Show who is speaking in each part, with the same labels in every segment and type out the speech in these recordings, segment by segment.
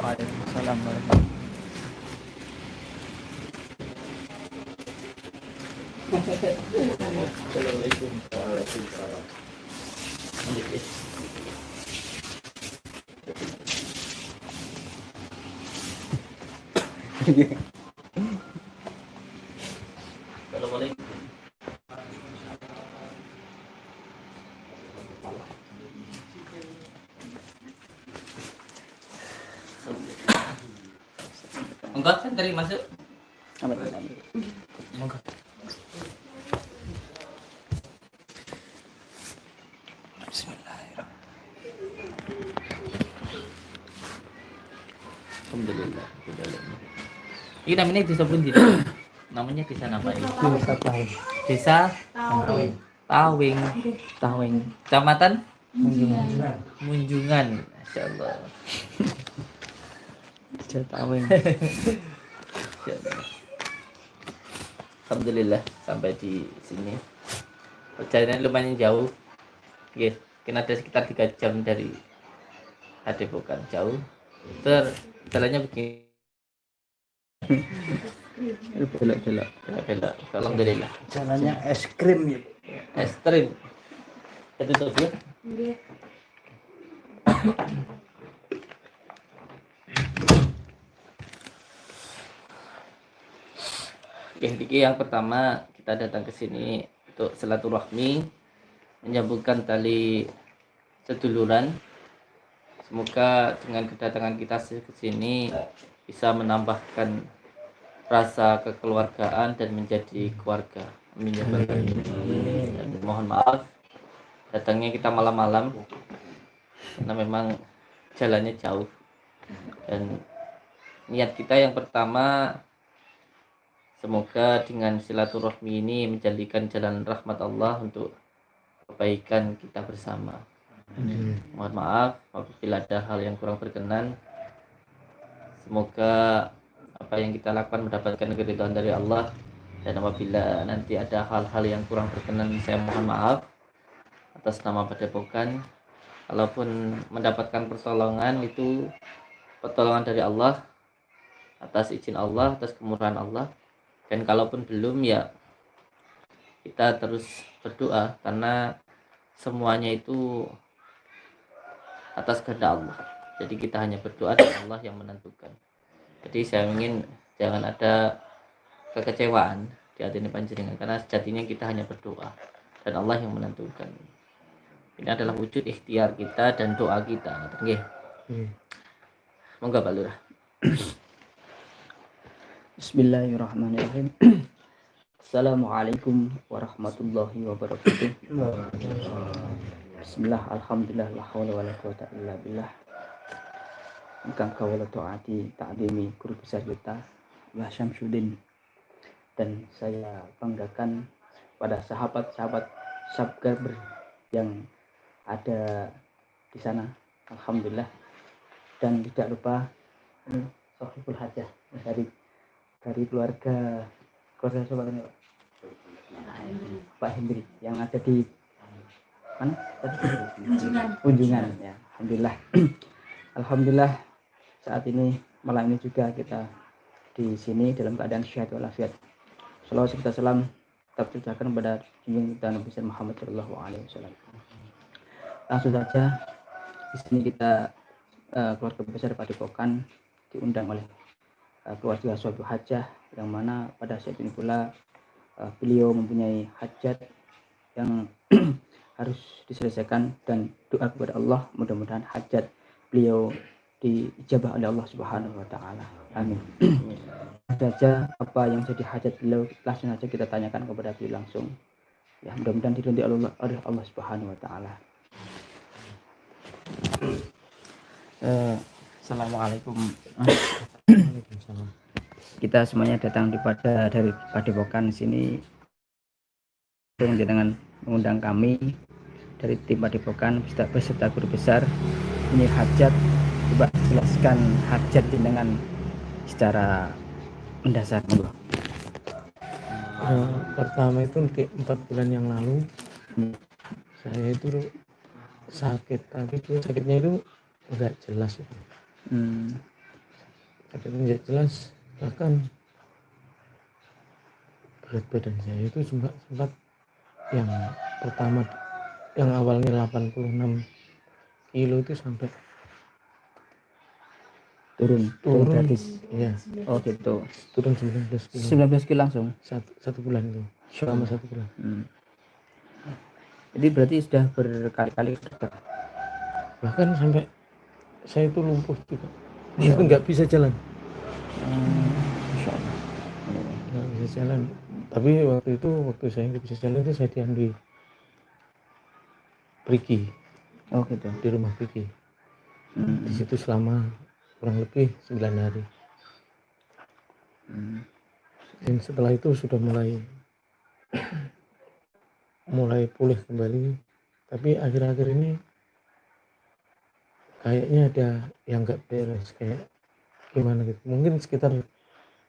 Speaker 1: Waalaikumsalam warahmatullahi
Speaker 2: Assalamualaikum warahmatullahi wabarakatuh. Assalamualaikum. Enggak kan dari masuk. Enggak. Alhamdulillah. Ini namanya desa Pundi. Namanya desa apa ini?
Speaker 1: Desa Tawing.
Speaker 2: Desa Tawing.
Speaker 1: Tawing.
Speaker 2: Kecamatan
Speaker 1: Munjungan.
Speaker 2: Munjungan. Masya Allah.
Speaker 1: Desa Tawing.
Speaker 2: Alhamdulillah sampai di sini. Perjalanan lumayan jauh. Oke, kena ada sekitar 3 jam dari Padepokan jauh. Jalannya begini.
Speaker 1: Belok-belok.
Speaker 2: Belok. Alhamdulillah.
Speaker 1: Jalannya es krim ya.
Speaker 2: Ekstrim. Itu tuh ya. Oke, yang pertama kita datang ke sini untuk silaturahmi, menyambungkan tali seduluran. Semoga dengan kedatangan kita ke sini bisa menambahkan rasa kekeluargaan dan menjadi keluarga. Amin ya rabbal alamin. Dan mohon maaf datangnya kita malam-malam karena memang jalannya jauh. Dan niat kita yang pertama, semoga dengan silaturahmi ini menjadikan jalan rahmat Allah untuk kebaikan kita bersama. Mohon maaf apabila ada hal yang kurang berkenan. Semoga apa yang kita lakukan mendapatkan keridhaan dari Allah. Dan apabila nanti ada hal-hal yang kurang berkenan, saya mohon maaf atas nama Padepokan. Kalaupun mendapatkan pertolongan, itu pertolongan dari Allah, atas izin Allah, atas kemurahan Allah. Dan kalaupun belum, ya kita terus berdoa, karena semuanya itu atas kehendak Allah. Jadi kita hanya berdoa dan Allah yang menentukan. Jadi saya ingin jangan ada kekecewaan di hati ini panjenengan, karena sejatinya kita hanya berdoa dan Allah yang menentukan. Ini adalah wujud ikhtiar kita dan doa kita. Nggih. Monggo Pak Lurah.
Speaker 1: Bismillahirrahmanirrahim. Assalamualaikum warahmatullahi wabarakatuh. Bismillah, alhamdulillah, la haula wala quwata illa billah. Engkang kawula taati ta'dimi guru besar kita Mbah Syamsuddin, dan saya banggakan pada sahabat-sahabat subscriber yang ada di sana, alhamdulillah. Dan tidak lupa ini Sohibul Hajah dari keluarga siapa ini Pak Hendri yang ada di mana tadi? Kunjungan ya. Alhamdulillah saat ini malam ini juga kita di sini dalam keadaan sehat walafiat. Salawat serta salam tetap tercurahkan kepada junjungan kita Nabi Muhammad Shallallahu Alaihi Wasallam. Langsung saja di sini kita keluarga besar Padepokan diundang oleh keluarga Sohibul Hajah, yang mana pada saat ini pula beliau mempunyai hajat yang harus diselesaikan, dan doa kepada Allah mudah-mudahan hajat beliau diijabah oleh Allah Subhanahu wa taala. Amin. Saja apa yang jadi hajat beliau langsung saja kita tanyakan kepada beliau langsung. Ya, mudah-mudahan diridhoi oleh Allah Subhanahu wa taala. Assalamualaikum. Waalaikumsalam. Kita semuanya datang dari Padepokan sini dengan mengundang kami dari tim Padepokan beserta guru besar punya hajat. Coba jelaskan hajat dengan secara mendasar.
Speaker 3: Pertama itu 4 bulan yang lalu saya itu sakit, tapi itu sakitnya itu enggak jelas. keadaannya jelas, bahkan berat badan saya itu sempat yang pertama, yang awalnya 86 kilo itu sampai
Speaker 1: turun
Speaker 3: turun
Speaker 1: gratis.
Speaker 3: ya,
Speaker 1: Oh gitu.
Speaker 3: turun 19 kilo
Speaker 1: 19 kilo langsung.
Speaker 3: satu bulan itu, selama 1 bulan.
Speaker 1: Jadi berarti sudah berkali-kali ke dokter.
Speaker 3: Bahkan sampai saya itu lumpuh juga, itu nggak bisa jalan.
Speaker 1: Insya Allah.
Speaker 3: Nggak bisa jalan, tapi waktu saya nggak bisa jalan itu saya diam di Priki,
Speaker 1: Oh gitu.
Speaker 3: di rumah Priki. Di situ selama kurang lebih 9 hari. Dan setelah itu sudah mulai pulih kembali, tapi akhir-akhir ini kayaknya ada yang nggak beres, kayak gimana gitu. Mungkin sekitar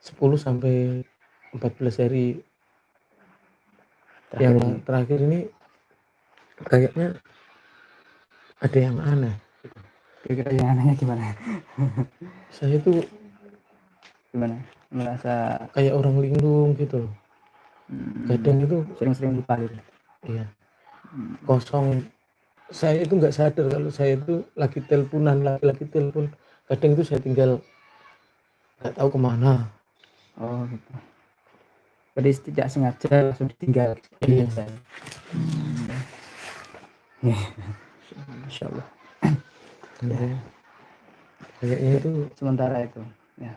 Speaker 3: 10 sampai 14 hari yang terakhir ini kayaknya ada yang aneh.
Speaker 1: Kira-kira yang anehnya gimana?
Speaker 3: Saya itu
Speaker 1: Gimana? Merasa
Speaker 3: kayak orang linglung gitu loh. Kadang itu
Speaker 1: sering-sering lupa gitu.
Speaker 3: iya, kosong. Saya itu nggak sadar kalau saya itu lagi teleponan, lagi telepon. Kadang itu saya tinggal nggak tahu kemana.
Speaker 1: Oh gitu. Jadi tidak sengaja langsung ditinggal.
Speaker 3: Iya.
Speaker 1: Insya Allah.
Speaker 3: Kayaknya itu
Speaker 1: Sementara itu ya.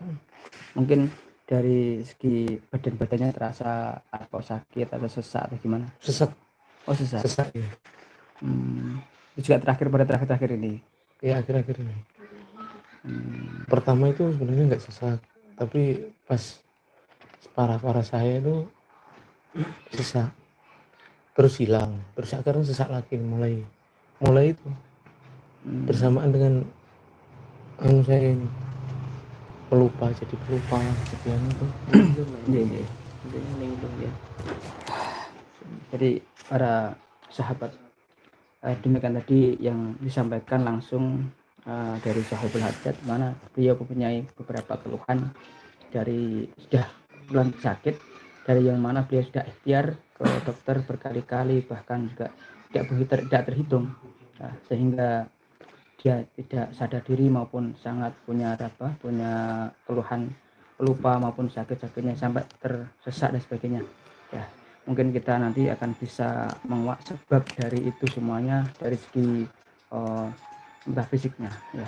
Speaker 1: Mungkin dari segi badannya terasa apa, sakit atau sesak atau gimana?
Speaker 3: sesak.
Speaker 1: Oh sesak.
Speaker 3: Sesak ya.
Speaker 1: Itu juga terakhir ini.
Speaker 3: Ya akhir-akhir ini. Pertama itu sebenarnya nggak sesak, tapi pas parah saya itu sesak, terus hilang, terus sekarang sesak lagi, mulai itu bersamaan dengan saya ini pelupa sekian itu.
Speaker 1: Ya. Jadi para sahabat, demikian tadi yang disampaikan langsung dari Sahibul Hajat, mana beliau mempunyai beberapa keluhan dari sudah bulan sakit, dari yang mana beliau sudah ikhtiar ke dokter berkali-kali, bahkan juga tidak terhitung, sehingga dia tidak sadar diri maupun sangat punya keluhan pelupa maupun sakit-sakitnya sampai tersesat dan sebagainya. Ya, mungkin kita nanti akan bisa menguak sebab dari itu semuanya dari segi entah fisiknya. Ya,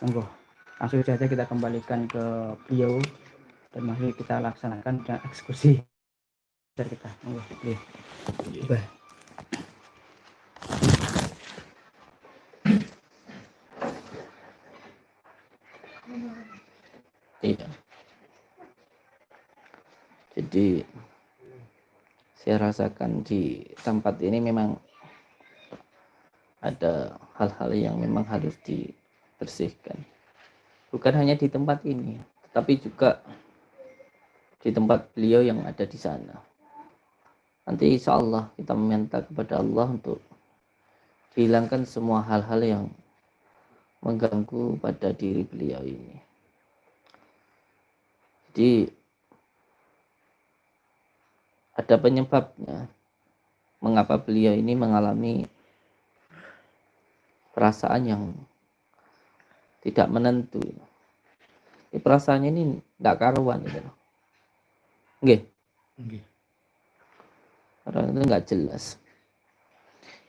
Speaker 1: monggo langsung saja kita kembalikan ke beliau dan masih kita laksanakan dan eksekusi dari kita. Monggo, beliau.
Speaker 2: Iya. Jadi saya rasakan di tempat ini memang ada hal-hal yang memang harus dibersihkan. Bukan hanya di tempat ini, tetapi juga di tempat beliau yang ada di sana. Nanti insya Allah kita meminta kepada Allah untuk dihilangkan semua hal-hal yang mengganggu pada diri beliau ini. Jadi ada penyebabnya mengapa beliau ini mengalami perasaan yang tidak menentu. Ini perasaannya ini tidak karuan gitu. Nggih. Karena itu nggak jelas.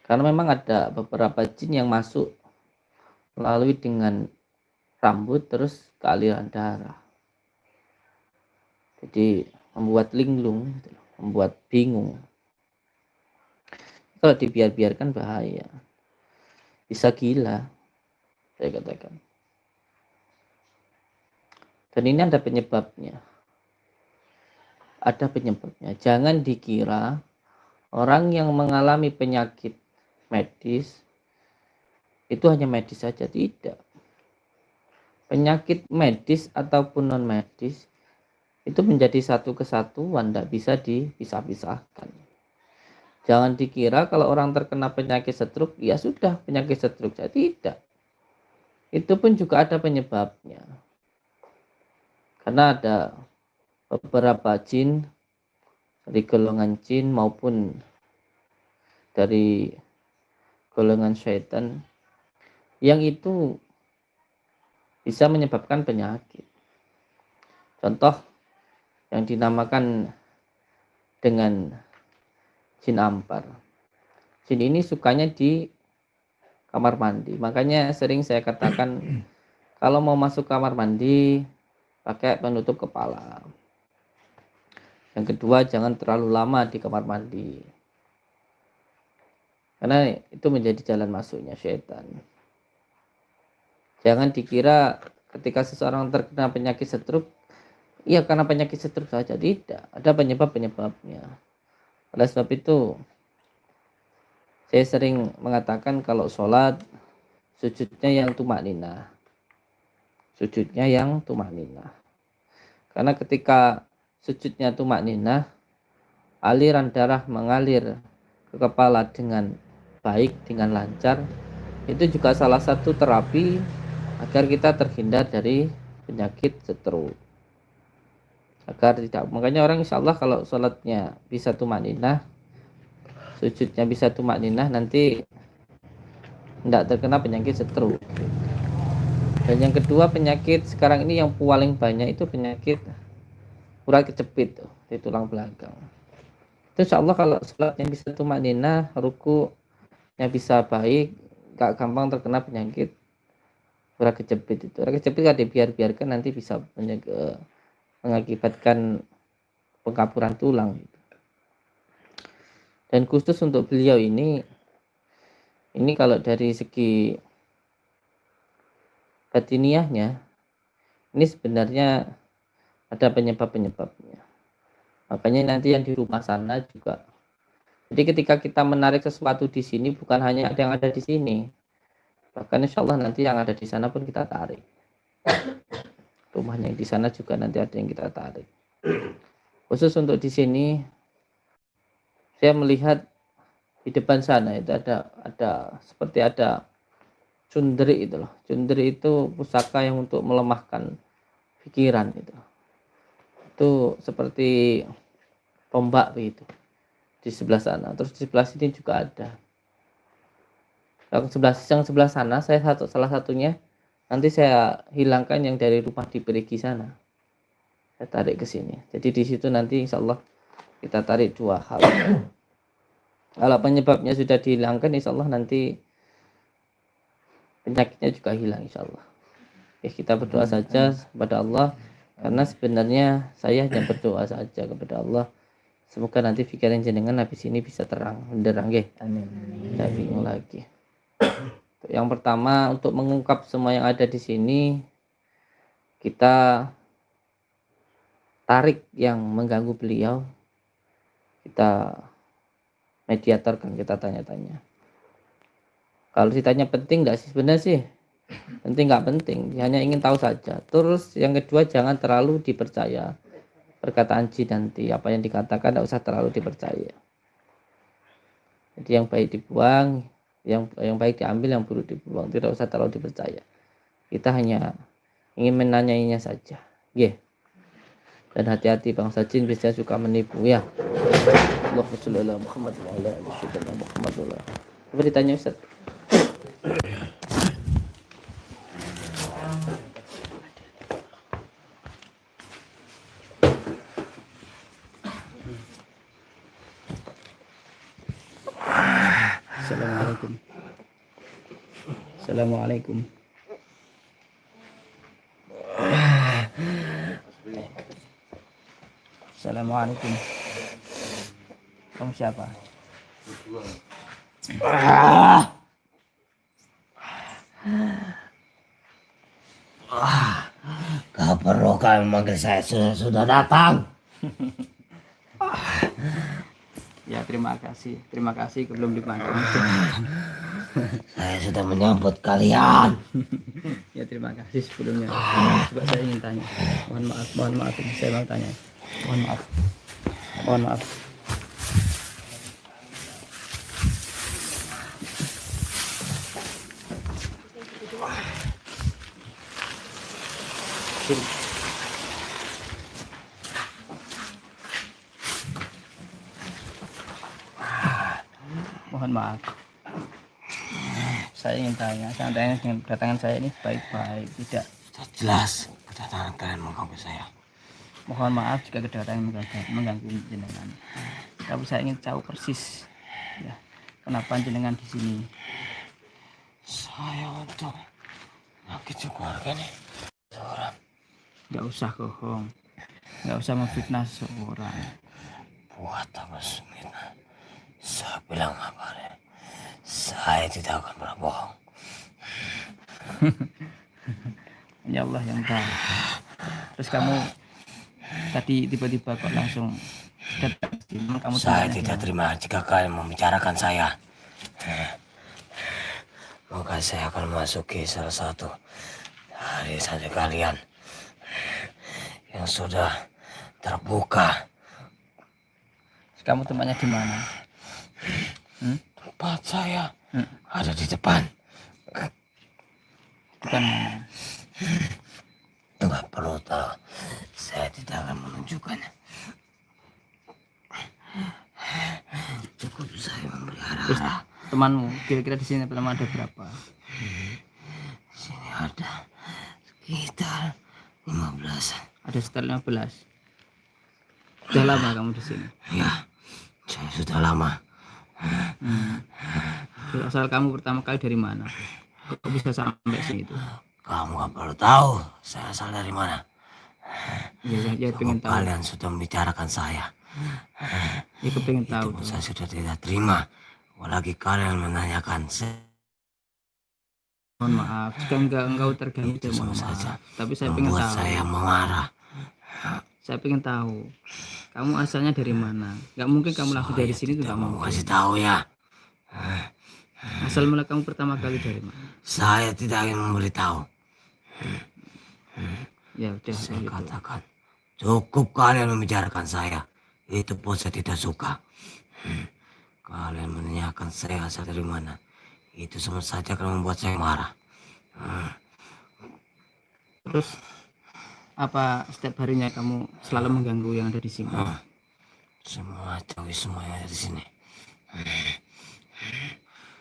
Speaker 2: Karena memang ada beberapa jin yang masuk melalui dengan rambut terus ke aliran darah. Jadi membuat linglung, membuat bingung. Kalau dibiarkan bahaya, bisa gila, saya katakan. Dan ini ada penyebabnya. Ada penyebabnya. Jangan dikira orang yang mengalami penyakit medis itu hanya medis saja, tidak. Penyakit medis ataupun non medis itu menjadi satu kesatuan, tidak bisa dipisah-pisahkan. Jangan dikira kalau orang terkena penyakit stroke, ya sudah penyakit stroke saja, tidak. Itu pun juga ada penyebabnya. Karena ada beberapa jin dari golongan jin maupun dari golongan syaitan yang itu bisa menyebabkan penyakit. Contoh yang dinamakan dengan jin ampar. Jin ini sukanya di kamar mandi. Makanya sering saya katakan kalau mau masuk kamar mandi pakai penutup kepala. Yang kedua, jangan terlalu lama di kamar mandi. Karena itu menjadi jalan masuknya syaitan. Jangan dikira ketika seseorang terkena penyakit stroke, iya karena penyakit stroke saja. Tidak, ada penyebab-penyebabnya. Oleh sebab itu, saya sering mengatakan kalau sholat, sujudnya yang tumak ninah. Sujudnya yang tumak ninah. Karena ketika sujudnya tumak ninah, aliran darah mengalir ke kepala dengan baik, dengan lancar. Itu juga salah satu terapi agar kita terhindar dari penyakit stroke. Agar tidak, makanya orang insya Allah kalau sholatnya bisa tumak ninah, sujudnya bisa tumak ninah, nanti tidak terkena penyakit stroke. Dan yang kedua, penyakit sekarang ini yang paling banyak itu penyakit urat kejepit di tulang belakang. Itu insya Allah kalau sholatnya bisa tumak ninah, rukunya bisa baik, gak gampang terkena penyakit urat kejepit itu. Urat kejepit kalau dibiarkan nanti bisa mengakibatkan pengkapuran tulang. Dan khusus untuk beliau ini kalau dari segi batiniahnya, ini sebenarnya ada penyebab-penyebabnya. Makanya nanti yang di rumah sana juga. Jadi ketika kita menarik sesuatu di sini, bukan hanya ada yang ada di sini. Bahkan insya Allah nanti yang ada di sana pun kita tarik. Rumahnya yang di sana juga nanti ada yang kita tarik. Khusus untuk di sini, saya melihat di depan sana itu ada seperti ada cundri itu loh. Cundri itu pusaka yang untuk melemahkan pikiran itu. Itu seperti tombak begitu di sebelah sana. Terus di sebelah sini juga ada. Yang sebelah sana salah satunya nanti saya hilangkan yang dari rumah di Perigi sana. Saya tarik ke sini. Jadi di situ nanti insya Allah kita tarik dua hal. Kalau penyebabnya sudah dihilangkan, insya Allah nanti penyakitnya juga hilang insya Allah. Oke, kita berdoa saja kepada Allah. Karena sebenarnya saya hanya berdoa saja kepada Allah. Semoga nanti pikiran jenengan habis ini bisa terang, benderang nggih. Amin. Tidak bingung lagi. Yang pertama, untuk mengungkap semua yang ada di sini, kita tarik yang mengganggu beliau. Kita mediatorkan, kita tanya-tanya. Kalau ditanya penting enggak sih? Sebenarnya sih penting nggak penting, hanya ingin tahu saja. Terus yang kedua, jangan terlalu dipercaya perkataan jin nanti, apa yang dikatakan tidak usah terlalu dipercaya. Jadi yang baik dibuang, yang baik diambil, yang buruk dibuang, tidak usah terlalu dipercaya. Kita hanya ingin menanyainya saja. Dan hati-hati, bangsa jin biasanya suka menipu ya. Allahumma sholli ala Muhammad wa ala ali sayyidina Muhammad. Coba ditanya Ustaz.
Speaker 1: Assalamualaikum. Assalamualaikum. Kamu siapa?
Speaker 4: Gak perlu kalian memanggil saya, sudah datang.
Speaker 1: Ya, terima kasih belum dipanggil.
Speaker 4: Saya sudah menyambut kalian.
Speaker 1: Ya, terima kasih sebelumnya. Coba saya ingin tanya. Mohon maaf, saya mau tanya. Mohon maaf. mohon maaf. Saya ingin tanya, seandainya dengan kedatangan saya ini baik-baik, tidak.
Speaker 4: Sudah jelas kedatangan kalian mengganggu saya.
Speaker 1: Mohon maaf jika kedatangan mengganggu jenengan. Tapi saya ingin tahu persis, ya, kenapa jenengan di sini.
Speaker 4: Saya untuk menyakiti keluarga nih. Seorang
Speaker 1: Nggak usah bohong, nggak usah memfitnah seseorang.
Speaker 4: buat apa sumina. Saya bilang apa nih? Saya tidak akan pernah bohong.
Speaker 1: Ya Allah yang tahu. Terus kamu tadi tiba-tiba kok langsung datang ke sini, kamu
Speaker 4: Saya
Speaker 1: tanya
Speaker 4: tidak
Speaker 1: gimana?
Speaker 4: terima jika kalian membicarakan saya. Maka saya akan memasuki salah satu dari saja kalian yang sudah terbuka.
Speaker 1: Kamu tempatnya di mana?
Speaker 4: Tempat saya
Speaker 1: Hmm.
Speaker 4: ada di depan.
Speaker 1: Bukan mana?
Speaker 4: Enggak perlu tahu. Saya tidak akan menunjukkannya. Cukup saya memberi
Speaker 1: Terus
Speaker 4: arah-arah.
Speaker 1: temanmu kira-kira di sini pertama ada berapa?
Speaker 4: Sini ada sekitar 15.
Speaker 1: Ada sekitar 15. Sudah lama kamu di sini?
Speaker 4: Ya, saya sudah lama.
Speaker 1: Terus asal kamu pertama kali dari mana? Kok bisa sampai sini itu?
Speaker 4: Kamu gak perlu tahu saya asal dari mana.
Speaker 1: Ya pengen tahu.
Speaker 4: Kalian sudah membicarakan saya.
Speaker 1: Ya pengen
Speaker 4: Itu
Speaker 1: tahu.
Speaker 4: pun saya sudah tidak terima. Apalagi kalian menanyakan saya.
Speaker 1: Mohon maaf jika engkau terganggu
Speaker 4: Itu
Speaker 1: mohon
Speaker 4: sama
Speaker 1: maaf.
Speaker 4: saja
Speaker 1: Tapi saya pengen
Speaker 4: membuat
Speaker 1: tahu.
Speaker 4: saya mengarah.
Speaker 1: Saya pengen tahu. Kamu asalnya dari mana? Gak mungkin kamu langsung dari sini tuh
Speaker 4: Tidak
Speaker 1: gak
Speaker 4: mau
Speaker 1: mungkin.
Speaker 4: kasih tahu ya.
Speaker 1: Asal mula kamu pertama kali dari mana?
Speaker 4: Saya tidak ingin memberitahu.
Speaker 1: Ya udah
Speaker 4: Saya
Speaker 1: gitu.
Speaker 4: katakan cukup kalian membicarakan saya. Itu pun saya tidak suka. Kalian menanyakan saya asal dari mana. Itu sama saja akan membuat saya marah.
Speaker 1: Terus apa setiap harinya kamu selalu mengganggu yang ada di sini?
Speaker 4: Semua cowok semua yang ada di sini.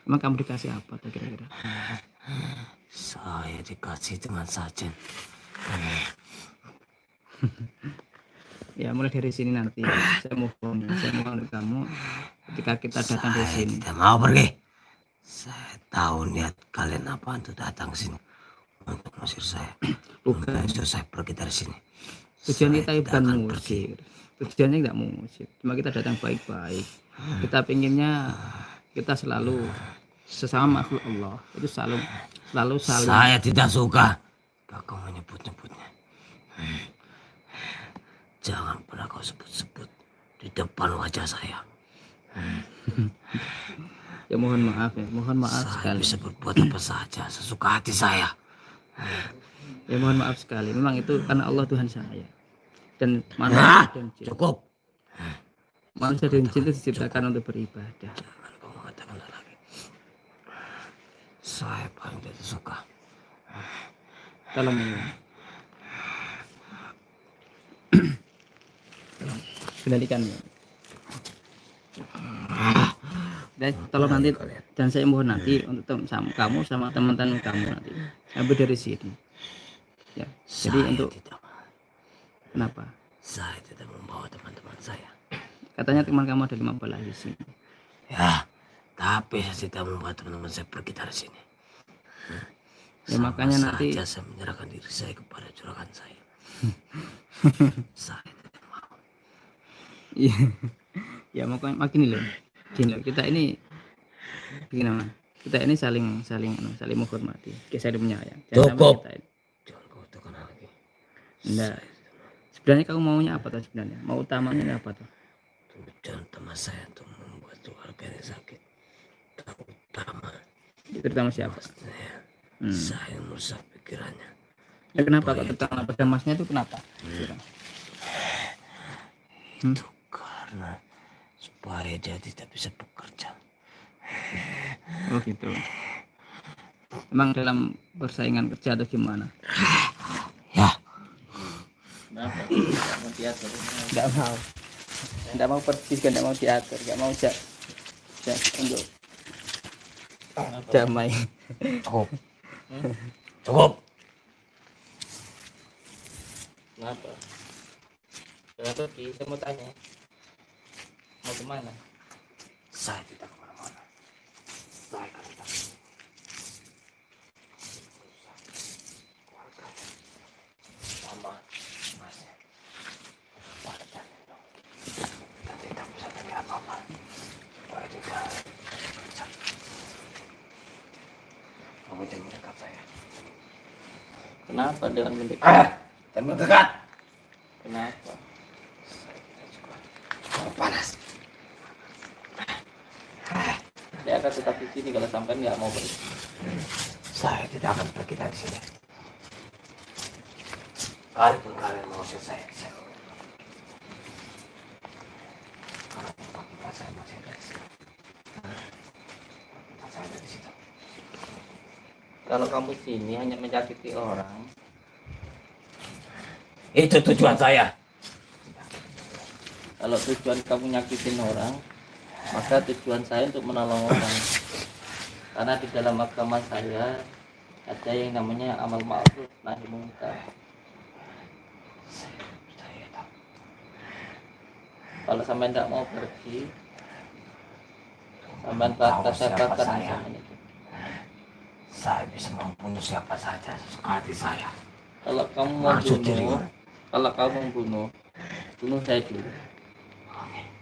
Speaker 1: Emang kamu dikasih apa tuh kira-kira?
Speaker 4: Saya dikasih dengan sajen.
Speaker 1: Ya mulai dari sini nanti saya mohon dari kamu ketika kita datang ke
Speaker 4: Saya
Speaker 1: sini.
Speaker 4: tidak mau pergi. Saya tahu niat kalian apa untuk datang ke sini untuk mengusir saya.
Speaker 1: Bukan.
Speaker 4: Untuk saya pergi dari sini.
Speaker 1: Tujuan
Speaker 4: Saya
Speaker 1: kita
Speaker 4: tidak
Speaker 1: bukan
Speaker 4: akan
Speaker 1: mengusir. Tujuannya tidak mengusir. Cuma kita datang baik-baik. Kita pengennya kita selalu sesama makhluk Allah itu selalu saling.
Speaker 4: Saya tidak suka kau menyebut-nyebutnya. Jangan pernah kau sebut-sebut di depan wajah saya.
Speaker 1: Ya mohon maaf
Speaker 4: Saya
Speaker 1: sekali.
Speaker 4: bisa berbuat apa saja sesuka hati saya.
Speaker 1: Ya mohon maaf sekali. Memang itu karena Allah Tuhan saya. Dan
Speaker 4: Nah,
Speaker 1: manusia dan jin.
Speaker 4: cukup.
Speaker 1: Manusia dan jin itu diciptakan untuk beribadah.
Speaker 4: Jangan kau mengatakan lagi. Saya paling tidak suka.
Speaker 1: Tolong kendalikan ya. Dan tolong nanti dan saya mohon nanti untuk kamu sama teman-teman kamu nanti ambil dari sini. Ya. Jadi
Speaker 4: Saya
Speaker 1: untuk
Speaker 4: tidak mau.
Speaker 1: kenapa?
Speaker 4: Saya tidak membawa teman-teman saya.
Speaker 1: Katanya teman kamu ada 15 di sini.
Speaker 4: Ya, tapi saya tidak membawa teman-teman saya pergi dari sini.
Speaker 1: Ya,
Speaker 4: Sama
Speaker 1: makanya nanti-
Speaker 4: saja saya menyerahkan diri saya kepada juragan saya. Saya tidak mau.
Speaker 1: Iya. Ya makin loh. Gini loh, kita ini gimana? Kita ini saling menghormati, saling menyayang. Jangan sampai
Speaker 4: Cukup.
Speaker 1: kita ini-
Speaker 4: Jangan kau tekan lagi.
Speaker 1: Enggak. Sebenarnya kamu maunya apa tuh sebenarnya? Mau utamanya apa tuh?
Speaker 4: Tujuan teman saya untuk membuat keluarga yang sakit. Terutama
Speaker 1: Itu terutama siapa?
Speaker 4: saya.
Speaker 1: Hmm.
Speaker 4: Saya merusak pikirannya.
Speaker 1: Ya, kenapa kok terutama pada masnya itu kenapa?
Speaker 4: Itu karena supaya dia tidak bisa bekerja.
Speaker 1: Oh gitu. Emang dalam persaingan kerja atau gimana?
Speaker 4: Ya,
Speaker 2: Kenapa? Tidak mau diatur.
Speaker 1: Enggak mau. Enggak mau pergi, enggak mau diatur, enggak mau untuk
Speaker 2: Damai.
Speaker 4: Cukup. Cukup.
Speaker 2: Kenapa? Kenapa Ki? Saya mau tanya. Mau kemana?
Speaker 4: Saya tidak kemana-mana. Saya akan tetap sama masnya. Warga dong. Kita tidak bisa terlihat apa-apa. Saya juga. Kamu jangan mendekat saya.
Speaker 2: Kenapa dengan mendekat?
Speaker 4: Jangan mendekat.
Speaker 2: Kenapa?
Speaker 4: Saya tidak suka. Cukup panas.
Speaker 2: Saya akan tetap di sini kalau sampai nggak mau pergi.
Speaker 4: Saya tidak akan pergi dari sini. Kalaupun kalian mengusir saya, kalau kita saya masih ada di sini. Kita saya ada di situ.
Speaker 2: Kalau kamu sini hanya menyakiti orang,
Speaker 4: Itu tujuan saya.
Speaker 2: kalau tujuan kamu nyakitin orang, maka tujuan saya untuk menolong orang. Karena di dalam agama saya ada yang namanya amal ma'ruf nahi munkar.
Speaker 4: Saya tahu.
Speaker 2: Kalau sampai tidak mau pergi, sampai
Speaker 4: Tahu
Speaker 2: kata saya
Speaker 4: siapa
Speaker 2: bakar
Speaker 4: saya.
Speaker 2: namanya itu.
Speaker 4: Saya bisa membunuh siapa saja sesuka hati saya.
Speaker 2: Kalau kamu mau
Speaker 4: Maksud diri.
Speaker 2: bunuh, kalau kamu bunuh saya dulu.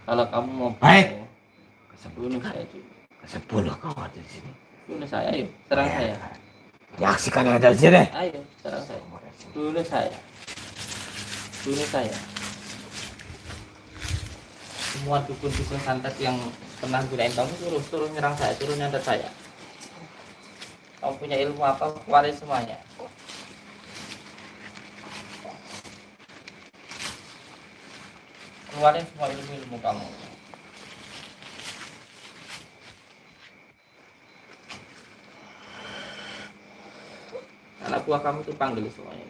Speaker 2: Kalau kamu mau
Speaker 4: Baik.
Speaker 2: bunuh saya dulu.
Speaker 4: Saya bunuh kau ada di sini.
Speaker 2: Bunuh saya, ayo, serang saya.
Speaker 4: Yaksikan yang ada di sini.
Speaker 2: Ayo, serang saya. Bunuh saya. Bunuh saya. Semua dukun-dukun santet yang pernah gunain kamu suruh nyerang saya, suruh nyantet saya. Kamu punya ilmu apa? Keluarin semuanya. Keluarin semua ilmu kamu. Anak buah kamu tuh panggil semuanya.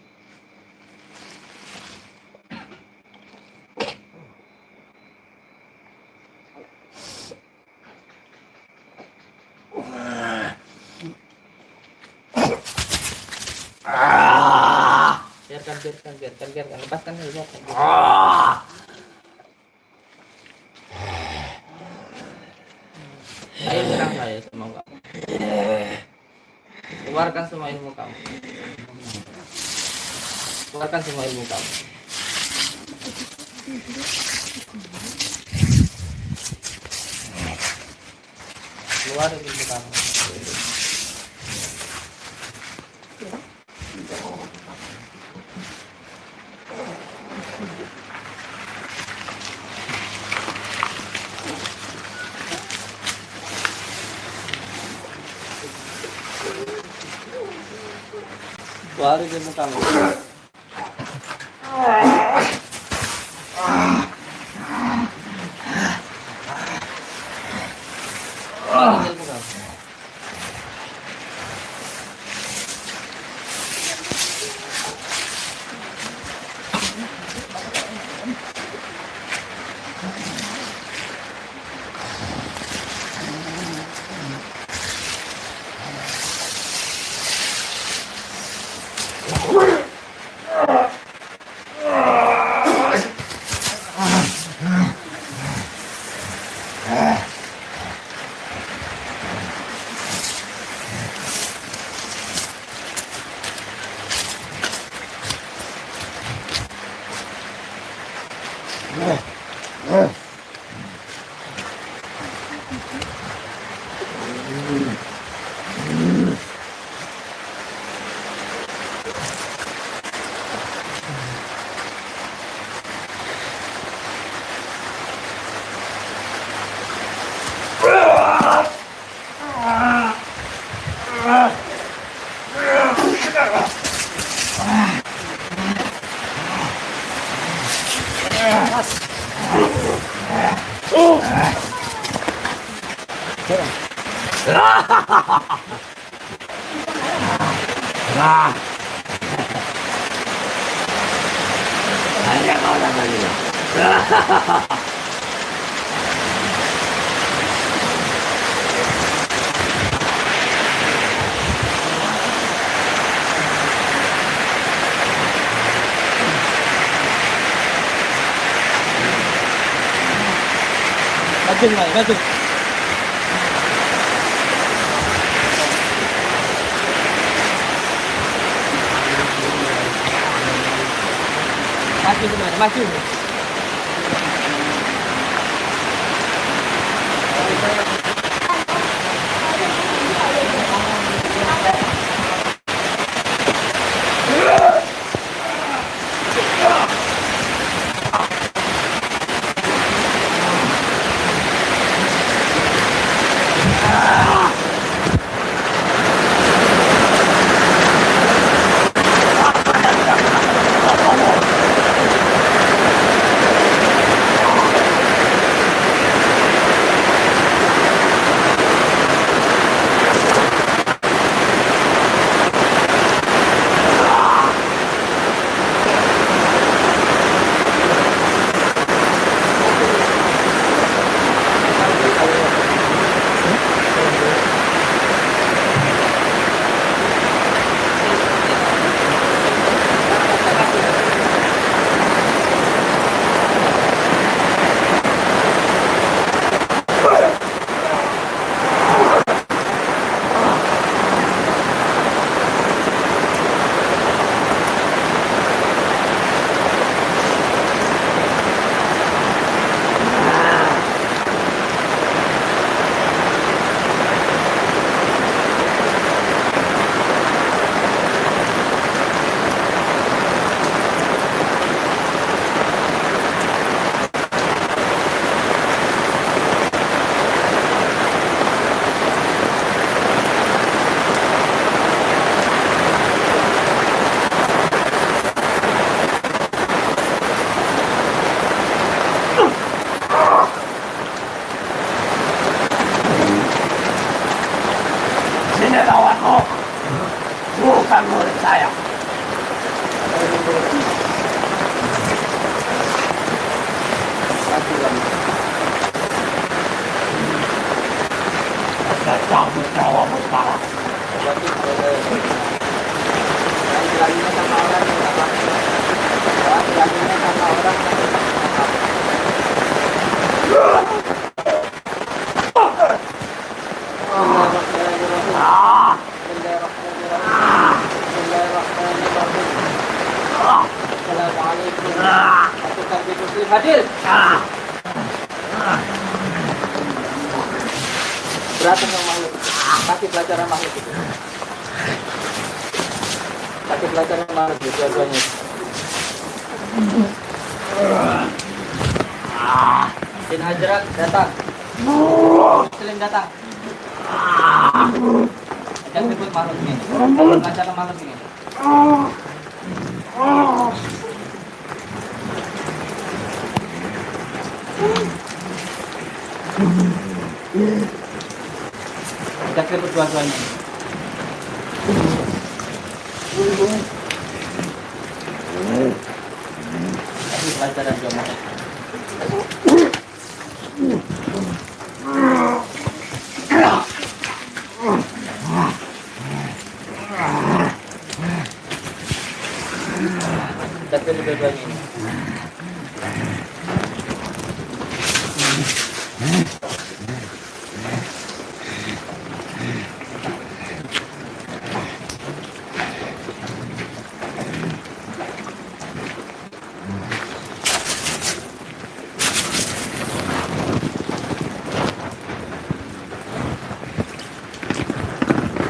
Speaker 2: Biarkan, lepaskan dulu, biarkan. Ayo serang saya semua kamu. Keluarkan semua ilmu kamu. Keluarkan semua ilmu kamu. Keluarin ilmu kamu. Keluarin ilmu kamu. Keluarin ilmu kamu.
Speaker 4: Hanya kau dapat hidup.
Speaker 3: maju. Maju semuanya, maju.
Speaker 4: Sini lawanku. Bukan murid saya. Saya cabut nyawamu sekarang.
Speaker 2: Assalamualaikum. Pasukan Muslim hadir. Berantem sama makhluk. Kasih pelajaran makhluk itu. Kasih pelajaran makhluk itu dua-duanya. Jin Hajrat datang. Muslim datang. Jangan sebut makhluk ini. Pelajaran makhluk ini. Kita kira berdua-duanya. Kasih pelajaran dua makhluk. Kita kira berdua-duanya ini.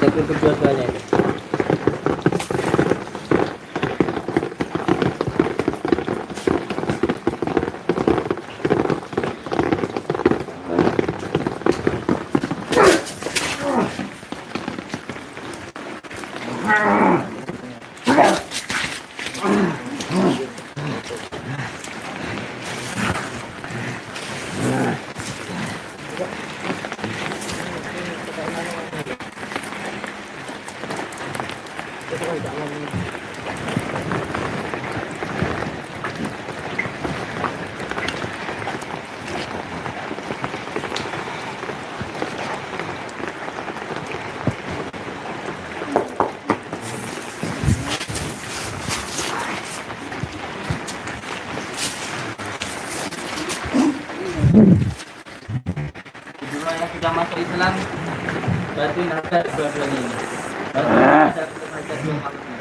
Speaker 2: Kita berdua-duanya itu. bantuin harga dua-duanya ini. Bantuin ada untuk harga dua makhluknya.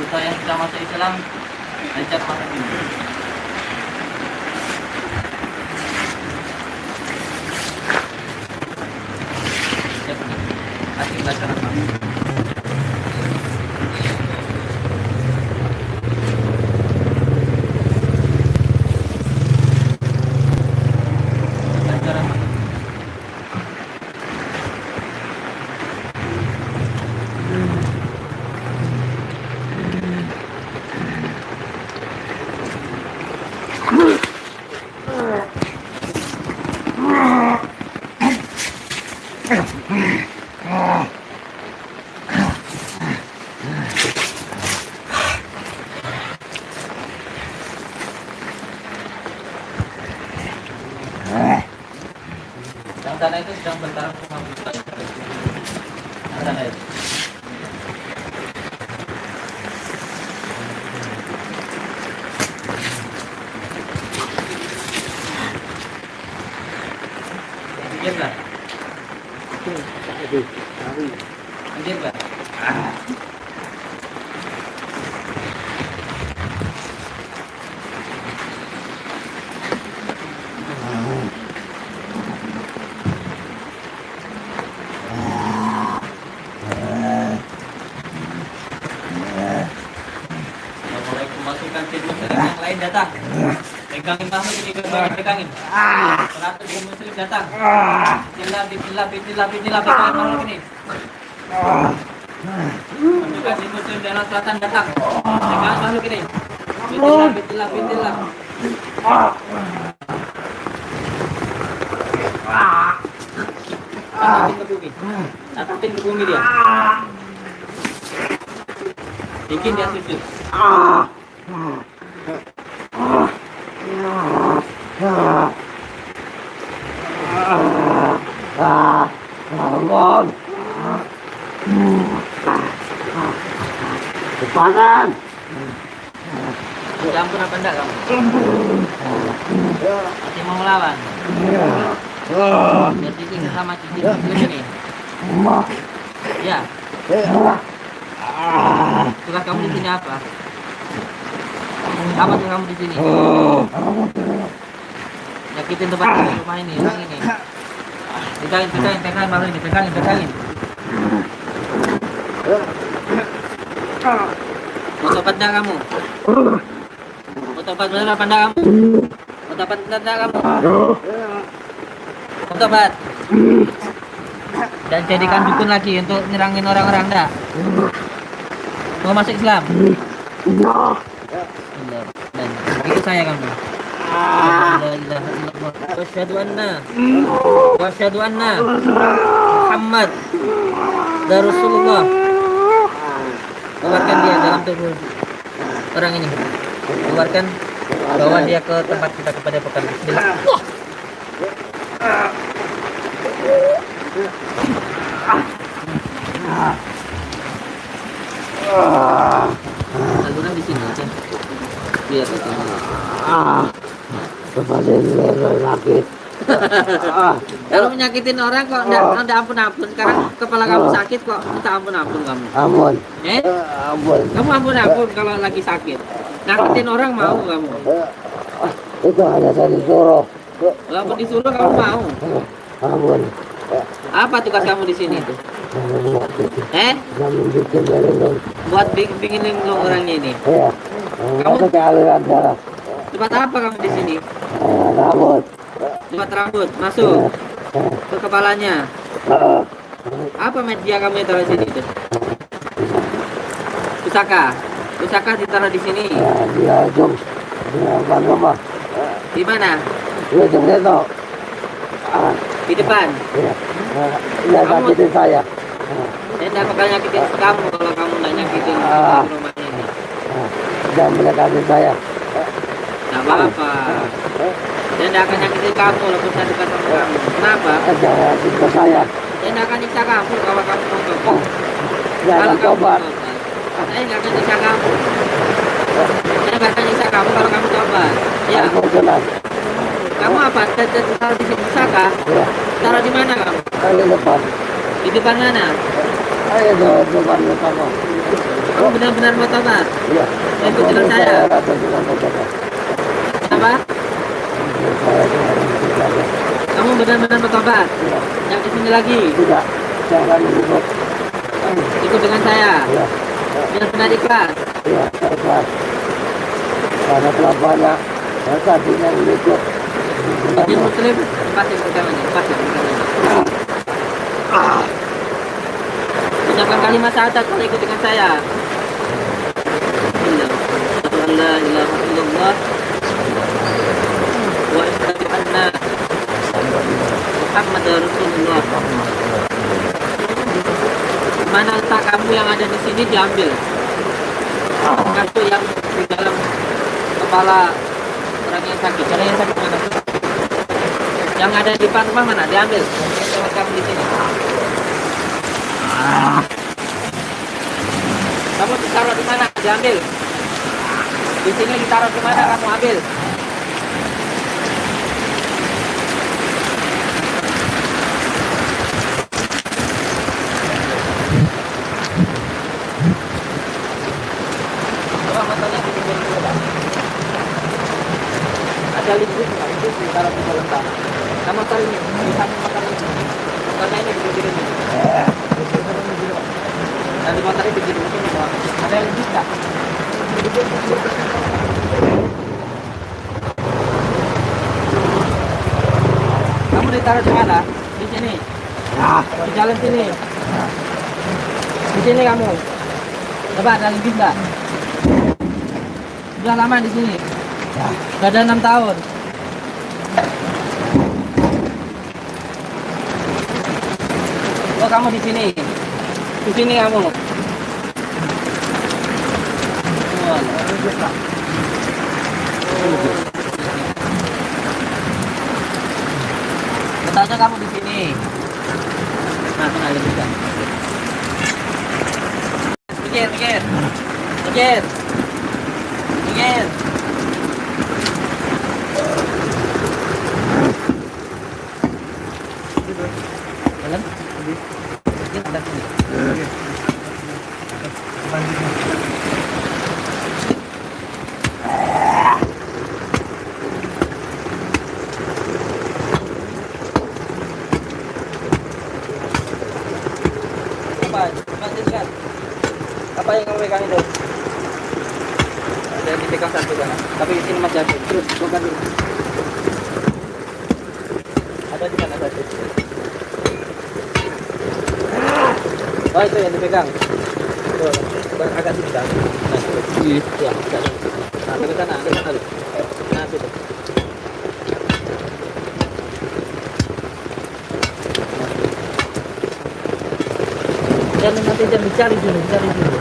Speaker 2: Kita yang sudah masuk Islam, ajak masuk ini. Asik belajar agama. Belajar agama. Yang sana itu sedang bertarung sama bukan. Yang sana itu. Anjir lah. Anjir lah. Mulai kemasukan tim muslim yang lain datang. Pegangin Mahmud ini pegangin. Seratus tim muslim datang. Bismillah, pegangin Mahmud ini. Pasukan tim muslim dalam selatan datang. Pegangin Mahmud ini. Bismillah. Tatakin ke bumi dia. Bikin dia sujud.
Speaker 4: Cepatan.
Speaker 2: Udah ampun apa enggak kamu? Masih mau melawan? Biar cici sama cici ini. Ya. Tugas kamu di sini apa? Apa tugas kamu di sini? Nyakitin tempat rumah ini, orang ini. Pegangin malu ini, pegangin. Mau tobat enggak kamu? Mau tobat bener apa enggak kamu? Mau tobat bener enggak kamu? Mau tobat. Dan jadikan dukun lagi untuk nyerangin orang-orang enggak? Mau masuk Islam? Dan itu saya kamu. Wasyhadu anna Muhammad Rasulullah. Keluarkan dia dalam tubuh orang ini. Keluarkan, bawa dia ke tempat kita kepada pekan. Bismillah. Saluran di sini aja. Biar itu.
Speaker 4: Kepada sakit.
Speaker 2: Kalau menyakitin orang kok enggak ampun-ampun. Sekarang kepala kamu sakit kok minta ampun-ampun kamu.
Speaker 4: Ampun. Ampun.
Speaker 2: Kamu ampun-ampun kalau lagi sakit. Nyakitin orang mau kamu.
Speaker 4: Itu hanya saya disuruh.
Speaker 2: Walaupun disuruh kamu mau.
Speaker 4: Ampun.
Speaker 2: Apa tugas kamu di sini itu?
Speaker 4: Kamu bikin berlindung.
Speaker 2: Buat bingin orangnya ini.
Speaker 4: Iya. Kamu pakai aliran darah.
Speaker 2: Tempat apa kamu di sini?
Speaker 4: Rambut.
Speaker 2: Tempat rambut. Masuk ke kepalanya. Apa media kamu yang taruh di sini itu? Pusaka ditaruh di sini.
Speaker 4: Ya, dia ujung. Dia depan rumah.
Speaker 2: Di mana?
Speaker 4: Di ujung itu.
Speaker 2: Di depan.
Speaker 4: Iya. Dia sakitin saya.
Speaker 2: Saya tidak bakal nyakitin kamu kalau kamu nggak nyakitin rumah ini.
Speaker 4: Jangan mendekati saya.
Speaker 2: Tidak apa-apa. Dia tidak akan nyakitin kamu walaupun saya dekat sama kamu. Kenapa?
Speaker 5: Jangan siksa saya.
Speaker 2: Dia tidak akan nyiksa kamu kalau kamu mau tobat.
Speaker 5: Jangan
Speaker 2: Kalau kamu
Speaker 5: tobat.
Speaker 2: saya nggak akan nyiksa kamu. Saya nggak akan nyiksa kamu kalau kamu tobat. Ya,
Speaker 5: Aku jelas.
Speaker 2: kamu apa? Taruh di sini pusaka?
Speaker 5: Ya.
Speaker 2: Taruh di mana kamu?
Speaker 5: Ayo depan.
Speaker 2: Di depan mana?
Speaker 5: Ayo depan utama.
Speaker 2: Kamu benar-benar mau tobat?
Speaker 5: Ya.
Speaker 2: Ikut jalan saya.
Speaker 5: Rasa dengan tobat.
Speaker 2: Kenapa?
Speaker 5: Saya dengan tobat.
Speaker 2: Kamu benar-benar mau tobat?
Speaker 5: Ya.
Speaker 2: Yang di sini lagi.
Speaker 5: Tidak. Jangan ikut.
Speaker 2: Ikut dengan saya.
Speaker 5: Ya.
Speaker 2: Benar-benar ikhlas.
Speaker 5: Ya. Ikhlas. Karena telah banyak. Tadinya ikut.
Speaker 2: Bagi muslim pasti pertamanya, pasti pertamanya. Ucapkan kalimat syahadat kalau ikut dengan saya. La ilaha illallah wa asyhadu anna Muhammadar Rasulullah. Mana letak kamu yang ada di sini diambil. Kartu yang di dalam kepala orang yang sakit. Orang yang sakit mana? Yang ada di depan rumah mana? Diambil. Lewat kamu di sini. Kamu ditaruh di mana? Diambil. Di sini ditaruh di mana? Kamu ambil. Coba motornya dibikin dulu, Pak. Ada listrik nggak? Listrik ditaruh di dalam tanah. Nah, motor ini, di samping motor ini. Motornya ini dibikin dulu. Dan di motor ini dibikin dulu. Ada listrik nggak? Kamu ditaruh di mana? Di sini. Di jalan sini. Di sini kamu. Coba ada listrik nggak? Sudah lama di sini. Sudah ada 6 tahun. Oh, kamu di sini. Di sini kamu. Betulnya kamu di sini. Nah, kenal juga. Pikir, pikir. Pikir. Pikir. Jalan. Pikir ada sini. Apa? Lanjutkan. Apa yang kamu pegang itu? Ada dipegang satu kan? Tapi di sini masih ada. Terus bukan dulu. Ada di mana satu? Oh, itu yang dipegang. Tuh, agak sini kan? Nah, iya, nah, ke sana, ke sana. Nah, situ. Jangan nanti jangan dicari dulu, cari dulu.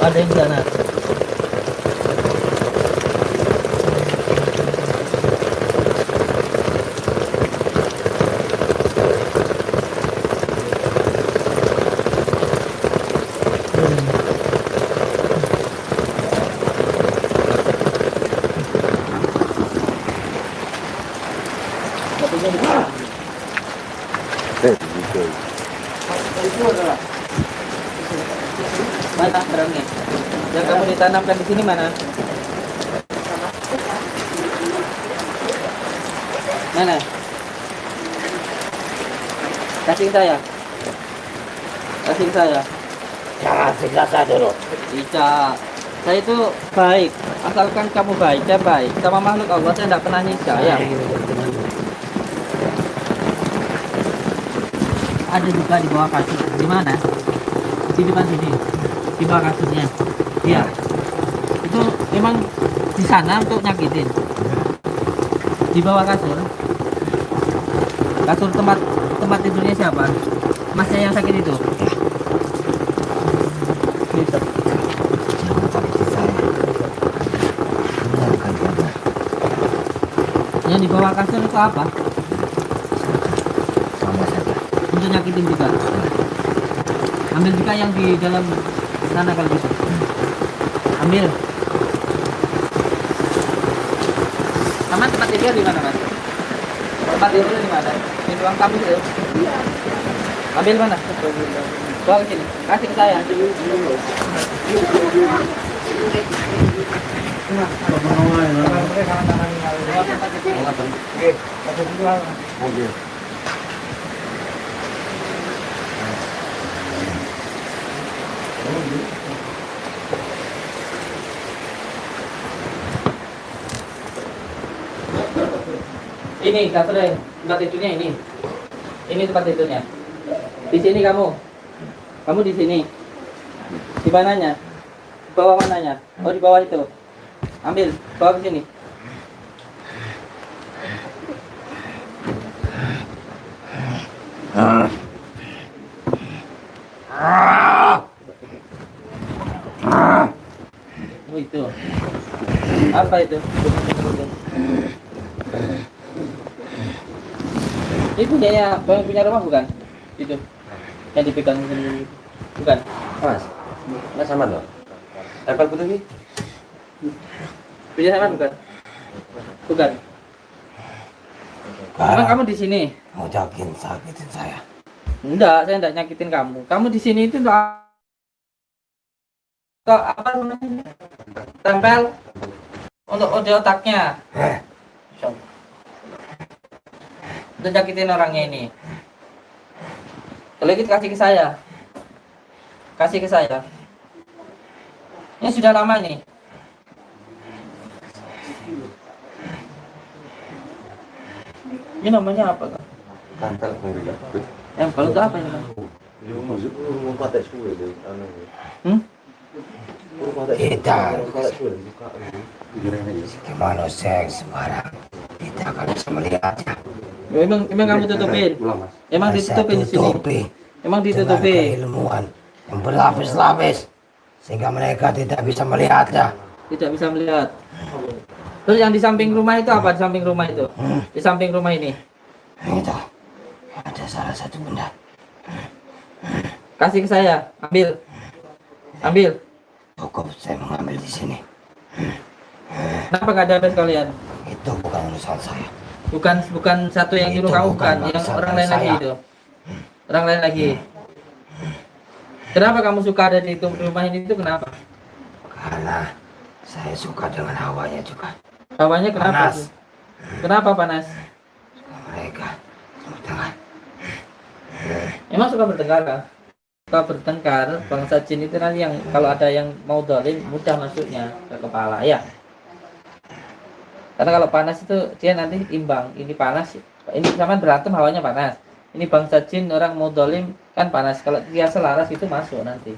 Speaker 2: Ada yang di sana. Mana barangnya? Yang kamu ditanamkan di sini mana? Mana? Kasih saya. Kasih saya.
Speaker 5: Jangan siksa saya dulu.
Speaker 2: Tidak. Saya itu baik. Asalkan kamu baik, saya baik. Sama makhluk Allah saya tidak pernah nyiksa ya. Ada juga di bawah kasur. Di mana? Di depan sini. Di bawah kasurnya. Iya. Itu memang di sana untuk nyakitin. Di bawah kasur. Kasur tempat tempat tidurnya siapa? Masnya yang sakit itu.
Speaker 4: Jangan sakiti saya. Biarkan dia.
Speaker 2: Yang di bawah kasur itu apa?
Speaker 4: Sama saja.
Speaker 2: Untuk nyakitin juga. Ambil juga yang di dalam sana kalau gitu. Ambil. Aman tempat tidur di mana, Mas? Tempat tidur di mana? Di ruang tamu itu. Ambil mana? Bawa ke sini. Kasih ke saya. Ini kasur tempat tidurnya ini. Ini tempat tidurnya. Di sini kamu. Kamu di sini. Di mananya? Di bawah mananya? Oh, di bawah itu. Ambil, bawa ke sini. Oh, itu. Apa itu? Ini punya rumah bukan? Itu yang dipegang sendiri. Bukan?
Speaker 5: Mas sama loh. Tempel putih ini.
Speaker 2: Punya sama bukan? Bukan. Emang kamu di sini?
Speaker 4: Mau jakin sakitin saya.
Speaker 2: Enggak, saya enggak nyakitin kamu. Kamu di sini itu untuk apa namanya? Tempel untuk di otaknya. Untuk nyakitin orangnya ini. Kalau gitu kasih ke saya. Kasih ke saya. Ini sudah lama nih. Ini namanya apa, Kak?
Speaker 5: Tempel putih.
Speaker 2: Yang kalau itu apa ini, Kak?
Speaker 5: Rumah patek suwe deh. Rumah patek.
Speaker 4: Kita
Speaker 5: Patek suwe buka.
Speaker 4: gimana saya sembarang. Kita akan bisa melihatnya.
Speaker 2: Emang kamu tutupin. Emang ditutupin di sini.
Speaker 4: Tutupi.
Speaker 2: Emang
Speaker 4: Dengan
Speaker 2: ditutupin.
Speaker 4: keilmuan yang berlapis-lapis sehingga mereka tidak bisa melihatnya.
Speaker 2: Tidak bisa melihat. Terus yang di samping rumah itu apa? Di samping rumah itu? Di samping rumah ini.
Speaker 4: Itu ada salah satu benda.
Speaker 2: Kasih ke saya. Ambil. Ambil.
Speaker 4: Cukup saya mengambil di sini.
Speaker 2: Kenapa nggak ada sekalian?
Speaker 4: Itu bukan urusan saya.
Speaker 2: Bukan satu yang
Speaker 4: Itu
Speaker 2: nyuruh kamu,
Speaker 4: bukan
Speaker 2: bukan. Yang
Speaker 4: urusan
Speaker 2: orang lain lagi
Speaker 4: saya.
Speaker 2: itu. Orang lain lagi. Kenapa kamu suka ada di rumah ini itu kenapa?
Speaker 4: Karena saya suka dengan hawanya juga.
Speaker 2: Hawanya kenapa?
Speaker 4: Panas.
Speaker 2: Kenapa panas?
Speaker 4: Mereka bertengkar.
Speaker 2: Emang suka bertengkar kan? Suka bertengkar, bangsa jin itu nanti yang kalau ada yang mau dolim mudah masuknya ke kepala ya. Karena kalau panas itu dia nanti imbang. Ini panas, ini sama berantem hawanya panas. Ini bangsa jin orang mau dolim kan panas. Kalau dia selaras itu masuk nanti.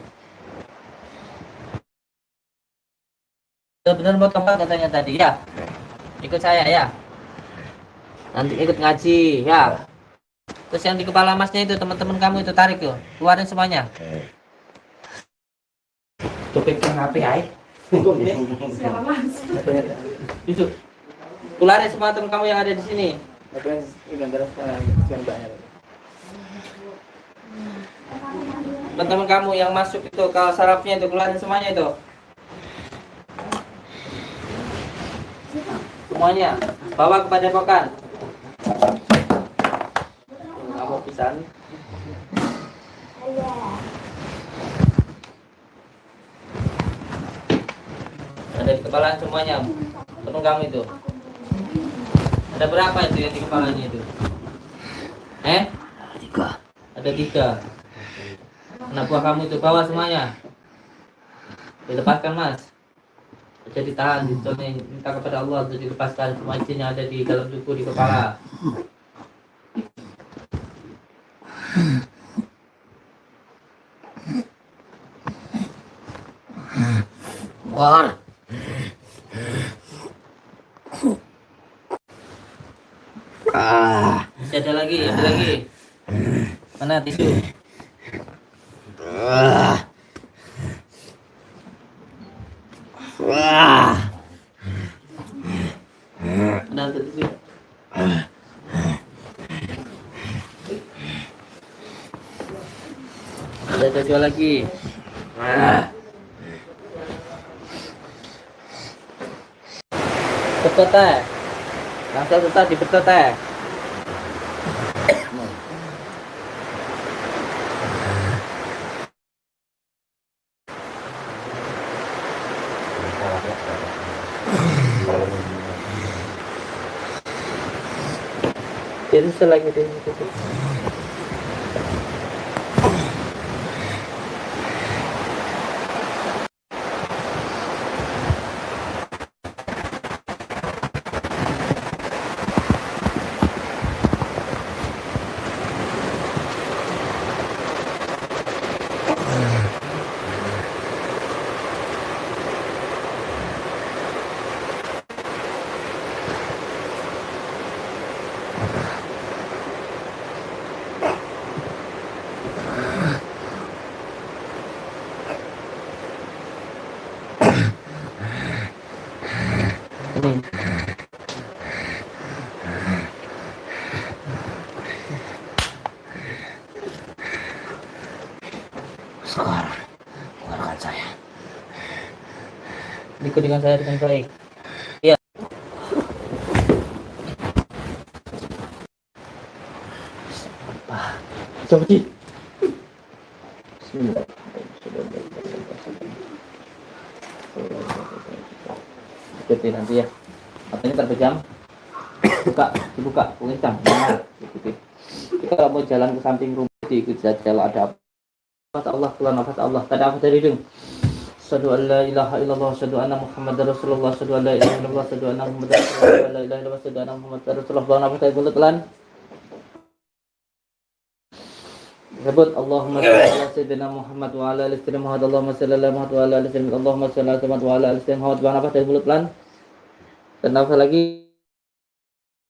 Speaker 2: Benar mau tobat katanya tadi ya. Ikut saya ya. Nanti ikut ngaji ya. Terus yang di kepala masnya itu teman-teman kamu itu tarik tuh, keluarin semuanya. Topik yang apa ya? Itu. Keluarin semua teman kamu yang ada di sini. Teman-teman kamu yang masuk itu ke sarafnya itu keluarin semuanya itu. Semuanya bawa kepada pokan. Kamu pisan. Ada di kepala semuanya. Teman kamu itu. Ada berapa itu yang di kepalanya itu? Ada 3. Anak buah kamu itu bawa semuanya. Dilepaskan mas. Jadi tahan, minta kepada Allah untuk dilepaskan semua jin yang ada di dalam tubuh di kepala.
Speaker 4: War.
Speaker 2: Masih ada lagi ambil lagi. Mana tisu? Ada tisu. Ada tisu lagi. Betul teh. Langsung tetap di betul teh. Itu selagi itu.
Speaker 4: Sekarang, keluarkan saya.
Speaker 2: Ikut dengan saya dengan baik. Iya.
Speaker 1: Coba Ci. Ikuti nanti ya. Matanya terpejam. Dibuka, kencang. Nah, ikuti. Kita kalau mau jalan ke samping rumah diikuti saja. Kalau ada apa Allah, keluar nafas Allah. Tak ada apa dari hidung. Asyhadu an la ilaha illallah, asyhadu anna Muhammadar Rasulullah, asyhadu an la ilaha illallah, asyhadu anna Muhammadar Rasulullah, la ilaha illallah, asyhadu anna Muhammadar Rasulullah. Buang nafas dari mulut pelan. Sebut Allahumma shalli ala sayyidina Muhammad wa ala ali sayyidina Muhammad. Allahumma shalli ala Muhammad wa ala ali sayyidina Muhammad. Allahumma shalli ala Muhammad wa ala ali sayyidina Muhammad. Buang nafas dari mulut pelan. Dan nafas lagi.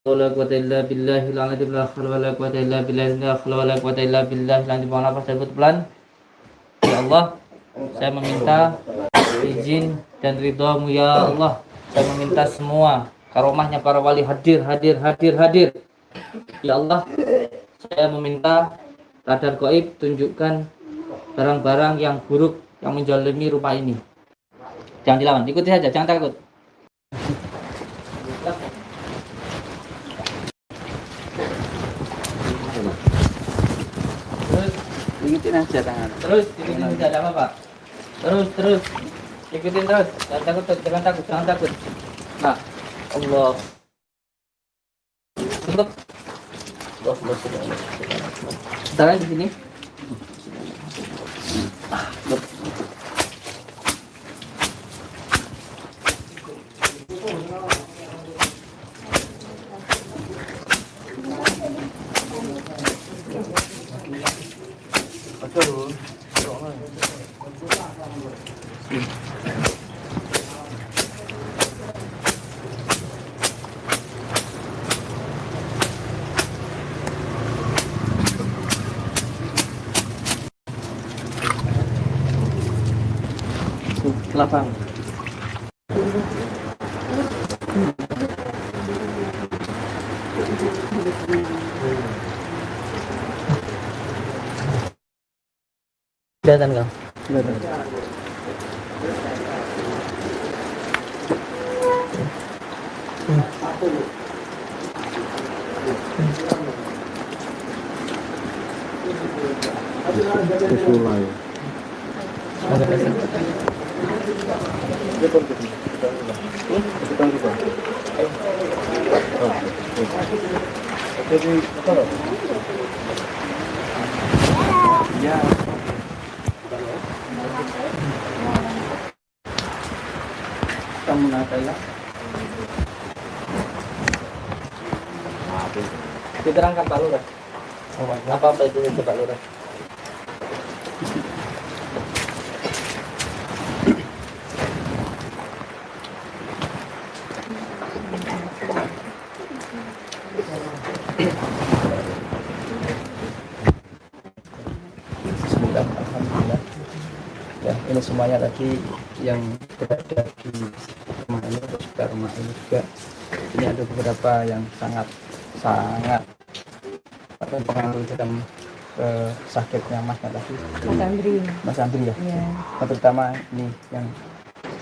Speaker 1: La quwwata illa billahil aliyyil azim. La quwwata illa billahi la quwwata illa billahi la buang nafas dari mulut pelan. Ya Allah, saya meminta izin dan ridhamu ya Allah. Saya meminta semua karomahnya para wali hadir. Ya Allah, saya meminta radar gaib tunjukkan barang-barang yang buruk yang menjalimi rumah ini. Jangan dilawan, ikuti saja, jangan takut. Terus ikutin aja tangan. Terus ikutin, tidak ada apa-apa. Terus ikutin terus. Jangan takut. Nah, Allah. Tutup. Tangan di sini. Lapang. Kelihatan kau? Kelihatan.
Speaker 3: Sulai.
Speaker 1: Ya. Kamu nakailah. Diterangkan Pak Lurah. Apa itu Pak Lurah? dan alhamdulillah. Ya, ini semuanya tadi yang berada di rumah ini dan juga rumah ini juga. Ini ada beberapa yang sangat berpengaruh dalam sakitnya Masnya tadi. Mas Andri ya.
Speaker 6: Iya.
Speaker 1: Yang terutama ini yang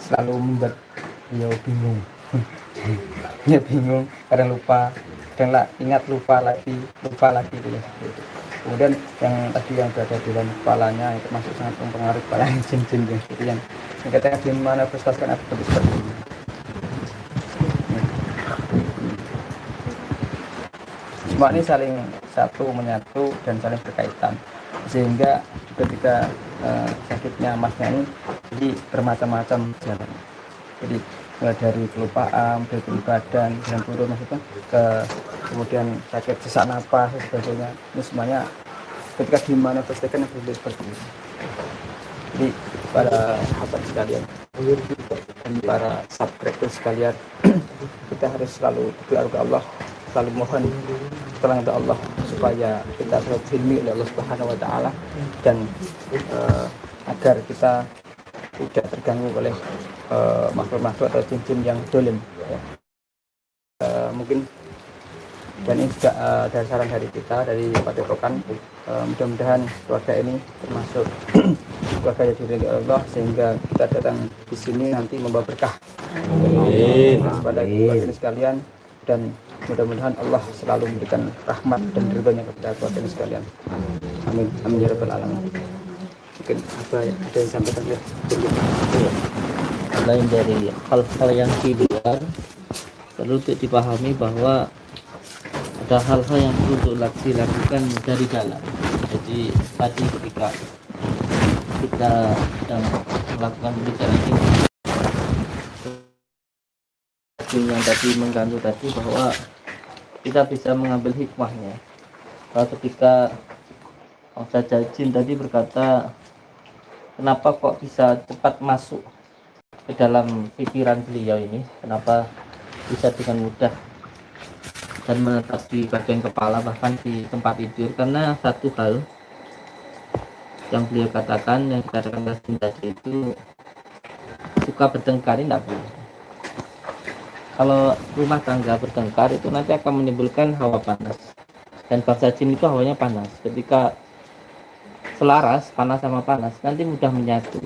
Speaker 1: selalu membuat beliau bingung. Dia bingung kadang lupa, kadang ingat lupa lagi gitu ya. Kemudian yang tadi yang berada di dalam kepalanya itu masuk sangat mempengaruhi kepala jin-jin yang seperti yang katanya gimana prestasikan apa seperti ini. Semua ini saling satu menyatu dan saling berkaitan, sehingga ketika sakitnya Masnya ini jadi bermacam-macam jalan. Jadi mulai dari kelupaan, dari berat badan, dan turun maksudnya kemudian sakit sesak napas dan sebagainya. Ini semuanya ketika dimanifestasikan seperti ini. Jadi para sahabat sekalian dan para subscriber sekalian, kita harus selalu berdoa kepada Allah, selalu mohon pertolongan kepada Allah supaya kita selalu dilindungi oleh Allah Subhanahu wa taala dan agar kita tidak terganggu oleh makhluk-makhluk atau jin-jin yang dolim ya. Mungkin dan ini juga dari saran dari kita dari Padepokan, mudah-mudahan keluarga ini termasuk keluarga yang diridhoi Allah sehingga kita datang di sini nanti membawa berkah kepada keluarga ini sekalian, dan mudah-mudahan Allah selalu memberikan rahmat dan ridhonya kepada keluarga ini sekalian. Amin amin ya rabbal alamin. Mungkin ada yang sampaikan ya.
Speaker 2: Lain dari hal-hal yang di luar, perlu untuk dipahami bahwa ada hal-hal yang perlu untuk dilakukan dari dalam. Jadi tadi ketika kita sedang melakukan pembicaraan ini yang tadi mengganggu tadi, bahwa kita bisa mengambil hikmahnya. Kalau ketika Saja Jin tadi berkata, kenapa kok bisa cepat masuk ke dalam pikiran beliau ini, kenapa bisa dengan mudah dan menetap di bagian kepala bahkan di tempat tidur, karena satu hal yang beliau katakan, yang dikatakan tadi itu suka bertengkar, ini tidak boleh. Kalau rumah tangga bertengkar itu nanti akan menimbulkan hawa panas, dan bangsa jin itu hawanya panas. Ketika selaras panas sama panas nanti mudah menyatu.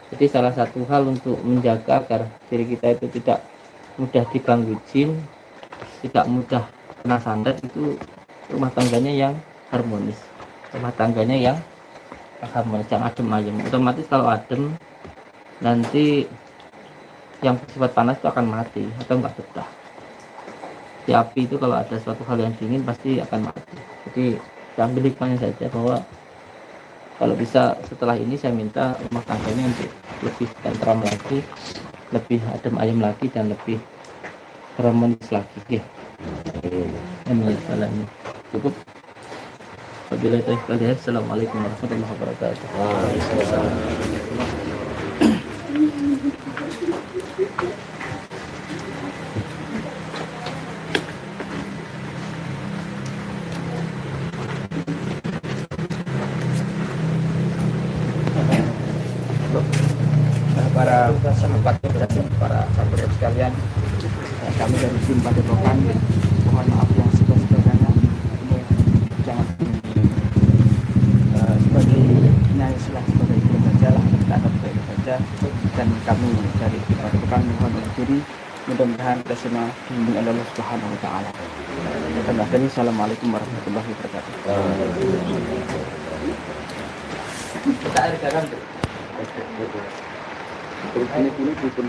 Speaker 2: Jadi salah satu hal untuk menjaga agar diri kita itu tidak mudah diganggu jin, tidak mudah kena santet, itu rumah tangganya yang harmonis, rumah tangganya yang harmonis, yang adem ayem. Otomatis kalau adem, nanti yang bersifat panas itu akan mati atau enggak betah. Di api itu kalau ada suatu hal yang dingin pasti akan mati. Jadi ambil hikmahnya saja, bahwa kalau bisa setelah ini saya minta rumah tangganya untuk lebih tentram lagi, lebih adem ayem lagi, dan lebih harmonis lagi ya. Amin. Cukup. Wabillahi taufiq wal hidayah. Assalamualaikum warahmatullahi wabarakatuh.
Speaker 1: Para sahabat dan para sahabat sekalian, kami dari tim Padepokan mohon maaf yang sebesar-besarnya. Ini jangan sebagai nasihat, sebagai itu saja lah, kita anggap itu saja. Dan kami dari tim Padepokan mohon undur diri, mudah-mudahan kita semua dibimbing oleh Allah Subhanahu wa taala. Dan akhirnya assalamualaikum warahmatullahi wabarakatuh. Kita air garam tuh. Terus ini pun